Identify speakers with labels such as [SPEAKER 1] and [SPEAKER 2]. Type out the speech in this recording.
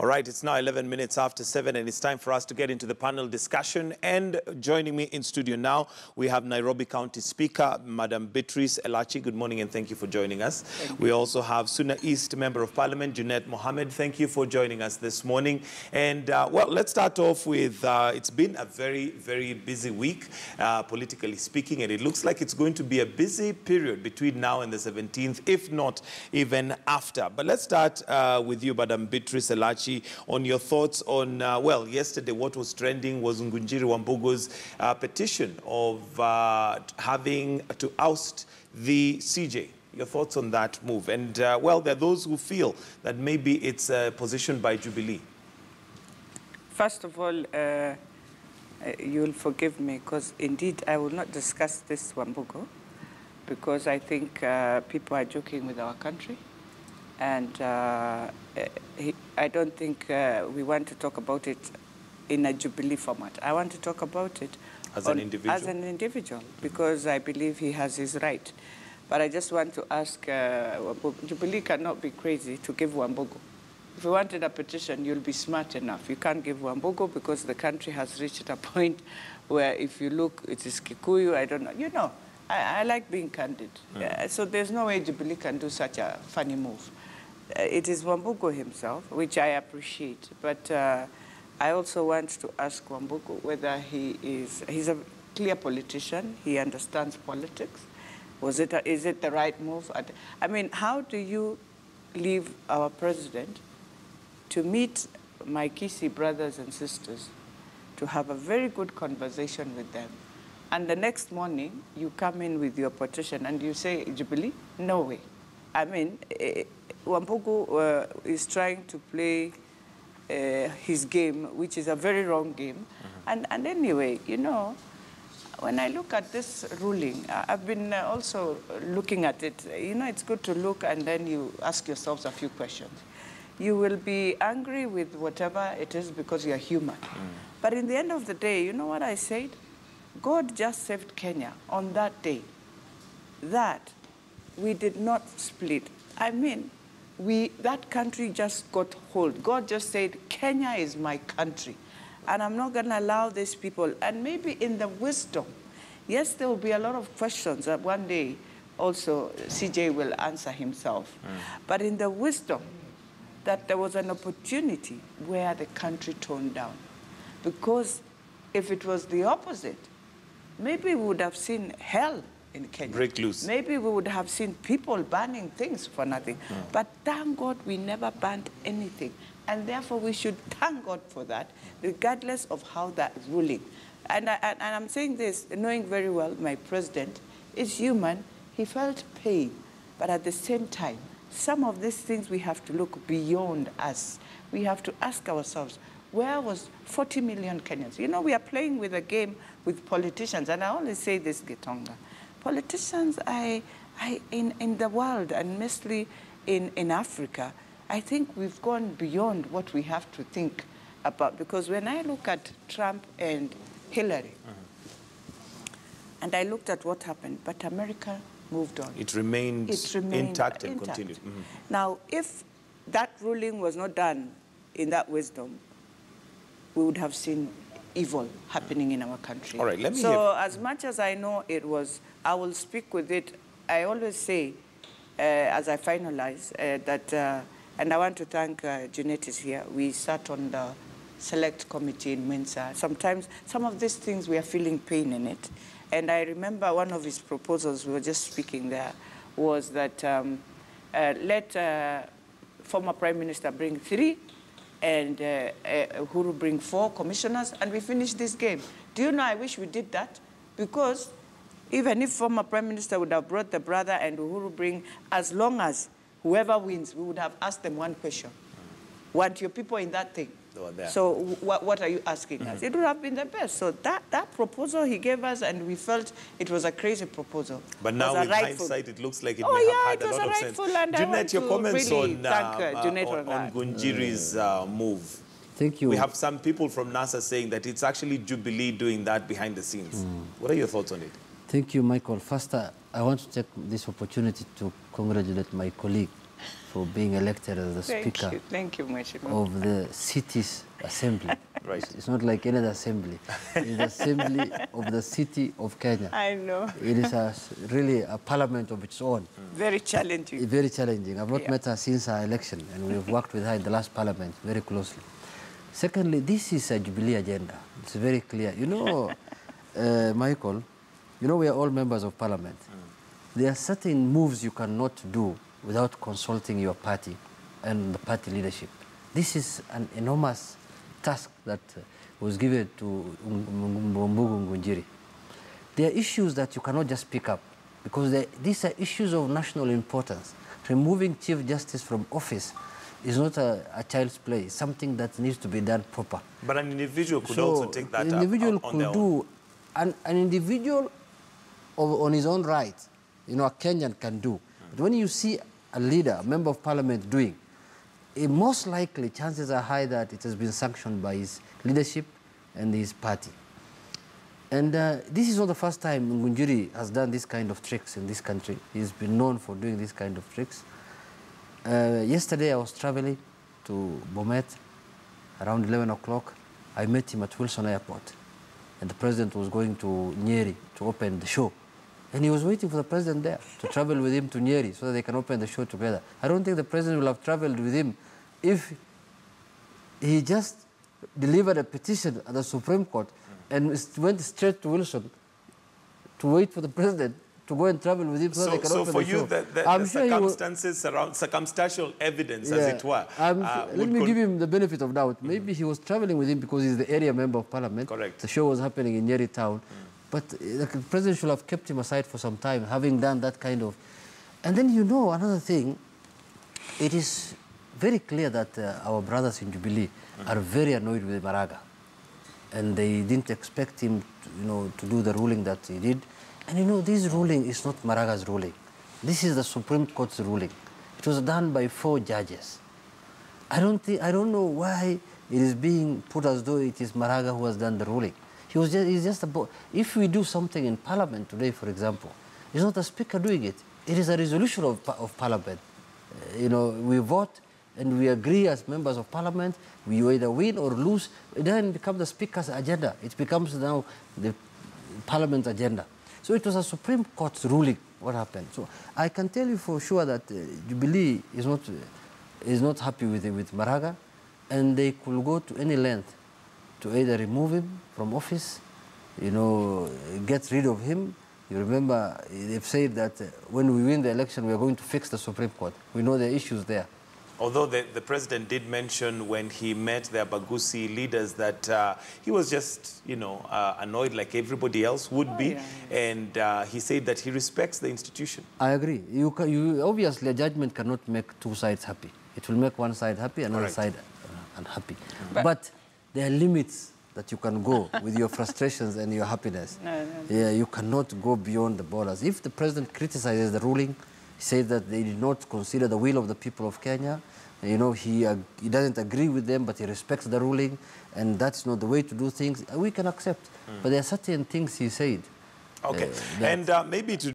[SPEAKER 1] All right, it's now 11 minutes after 7, and it's time for us to get into the panel discussion. And joining me in studio now, we have Nairobi County Speaker, Madam Beatrice Elachi. Good morning, and thank you for joining us. We also have Suna East Member of Parliament, Junet Mohammed. Thank you for joining us this morning. And, well, let's start off with, it's been a very, very busy week, politically speaking, and it looks like it's going to be a busy period between now and the 17th, if not even after. But let's start with you, Madam Beatrice Elachi, on your thoughts on, well, yesterday what was trending was Ngunjiri Wambugu's petition of having to oust the CJ. Your thoughts on that move? And, well, there are those who feel that maybe it's a position by Jubilee.
[SPEAKER 2] First of all, you'll forgive me, because indeed I will not discuss this Wambugu, because I think people are joking with our country. And I don't think we want to talk about it in a Jubilee format. I want to talk about it
[SPEAKER 1] as an individual.
[SPEAKER 2] As an individual, because I believe he has his right. But I just want to ask, Jubilee cannot be crazy to give Wambugu. If you wanted a petition, you'll be smart enough. You can't give Wambugu because the country has reached a point where if you look, it is Kikuyu, I don't know. You know, I like being candid. So there's no way Jubilee can do such a funny move. It is Wambugu himself, which I appreciate. But I also want to ask Wambugu whether he's a clear politician, he understands politics. Is it the right move? I mean, how do you leave our president to meet my Gusii brothers and sisters, to have a very good conversation with them, and the next morning you come in with your petition and you say, Jubilee? No way. I mean, Wambugu is trying to play his game, which is a very wrong game. And anyway, you know, when I look at this ruling, I've been also looking at it. You know, it's good to look and then you ask yourselves a few questions. You will be angry with whatever it is because you're human. But in the end of the day, you know what I said? God just saved Kenya on that day, that we did not split. I mean, that country just got hold. God just said, Kenya is my country, and I'm not going to allow these people. And maybe in the wisdom, yes, there will be a lot of questions that one day also CJ will answer himself. But in the wisdom, that there was an opportunity where the country toned down. Because if it was the opposite, maybe we would have seen hell in Kenya.
[SPEAKER 1] Break loose.
[SPEAKER 2] Maybe we would have seen people burning things for nothing. But thank God we never burned anything. And therefore we should thank God for that, regardless of how that ruling. And I'm saying this, knowing very well my president is human. He felt pain. But at the same time, some of these things we have to look beyond us. We have to ask ourselves, where was 40 million Kenyans? You know, we are playing with a game with politicians. And I always say this, Gitonga. Politicians in the world, and mostly in Africa, I think we've gone beyond what we have to think about. Because when I look at Trump and Hillary, and I looked at what happened, but America moved on.
[SPEAKER 1] It remained intact and continued.
[SPEAKER 2] Now, if that ruling was not done in that wisdom, we would have seen evil happening in our country.
[SPEAKER 1] All right, let me
[SPEAKER 2] So as much as I know it was, I will speak with it. I always say, as I finalize, that, and I want to thank Junet is here. We sat on the select committee in Mensa. Sometimes, some of these things, we are feeling pain in it. And I remember one of his proposals, we were just speaking there, was that let former Prime Minister bring 3, and Uhuru bring 4 commissioners, and we finish this game. Do you know, I wish we did that, because even if former Prime Minister would have brought the brother and Uhuru bring, as long as whoever wins, we would have asked them one question. Want your people in that thing? So what are you asking us? It would have been the best. So that proposal he gave us, and we felt it was a crazy proposal.
[SPEAKER 1] But now with hindsight, it looks like it may have had a lot of sense. Junet, your comments on Ngunjiri's move.
[SPEAKER 3] Thank you.
[SPEAKER 1] We have some people from NASA saying that it's actually Jubilee doing that behind the scenes. What are your thoughts on it?
[SPEAKER 3] Thank you, Michael. First, I want to take this opportunity to congratulate my colleague, for being elected as the Speaker of the city's assembly.
[SPEAKER 1] Right.
[SPEAKER 3] It's not like any other assembly. It's the assembly of the city of Kenya.
[SPEAKER 2] I know.
[SPEAKER 3] It is really a parliament of its own.
[SPEAKER 2] Very challenging.
[SPEAKER 3] Very challenging. I've not met her since her election, and we've worked with her in the last parliament very closely. Secondly, this is a Jubilee agenda. It's very clear. You know, Michael, you know we are all members of parliament. There are certain moves you cannot do without consulting your party and the party leadership. This is an enormous task that was given to MP Ngunjiri. There are issues that you cannot just pick up because these are issues of national importance. Removing Chief Justice from office is not a child's play. It's something that needs to be done proper.
[SPEAKER 1] But an individual could also take that
[SPEAKER 3] up on their own. An individual on his own right, you know, a Kenyan can do. But when you see a leader, a member of parliament doing, most likely chances are high that it has been sanctioned by his leadership and his party. And this is not the first time Ngunjiri has done this kind of tricks in this country. He's been known for doing this kind of tricks. Yesterday I was traveling to Bomet around 11 o'clock. I met him at Wilson Airport. And the president was going to Nyeri to open the show. And he was waiting for the president there to travel with him to Nyeri so that they can open the show together. I don't think the president will have traveled with him if he just delivered a petition at the Supreme Court and went straight to Wilson to wait for the president to go and travel with him so they can open the show. So for you,
[SPEAKER 1] the circumstances around circumstantial evidence, as it were.
[SPEAKER 3] Let me give him the benefit of doubt. Maybe he was traveling with him because he's the area member of parliament.
[SPEAKER 1] Correct.
[SPEAKER 3] The show was happening in Nyeri town. But the president should have kept him aside for some time, having done that kind of... And then, you know, another thing, it is very clear that our brothers in Jubilee are very annoyed with Maraga. And they didn't expect him to do the ruling that he did. And you know, this ruling is not Maraga's ruling. This is the Supreme Court's ruling. It was done by 4 judges. I don't know why it is being put as though it is Maraga who has done the ruling. He's just about, if we do something in Parliament today, for example, it's not the Speaker doing it. It is a resolution of Parliament. You know, we vote and we agree as members of Parliament. We either win or lose. It doesn't become the Speaker's agenda. It becomes now the Parliament's agenda. So it was a Supreme Court's ruling what happened. So I can tell you for sure that Jubilee is not happy with Maraga, and they could go to any length to either remove him from office, you know, get rid of him. You remember they've said that when we win the election, we are going to fix the Supreme Court. We know there are issues there.
[SPEAKER 1] Although the president did mention when he met the Gusii leaders that he was just, you know, annoyed like everybody else would be. And he said that he respects the institution.
[SPEAKER 3] I agree. Obviously, a judgment cannot make 2 sides happy. It will make one side happy, another side unhappy. But there are limits that you can go with your frustrations and your happiness. Yeah, you cannot go beyond the borders. If the president criticizes the ruling, he says that they did not consider the will of the people of Kenya. You know, he doesn't agree with them, but he respects the ruling, and that's not the way to do things. We can accept. But there are certain things he said.
[SPEAKER 1] Okay. And maybe to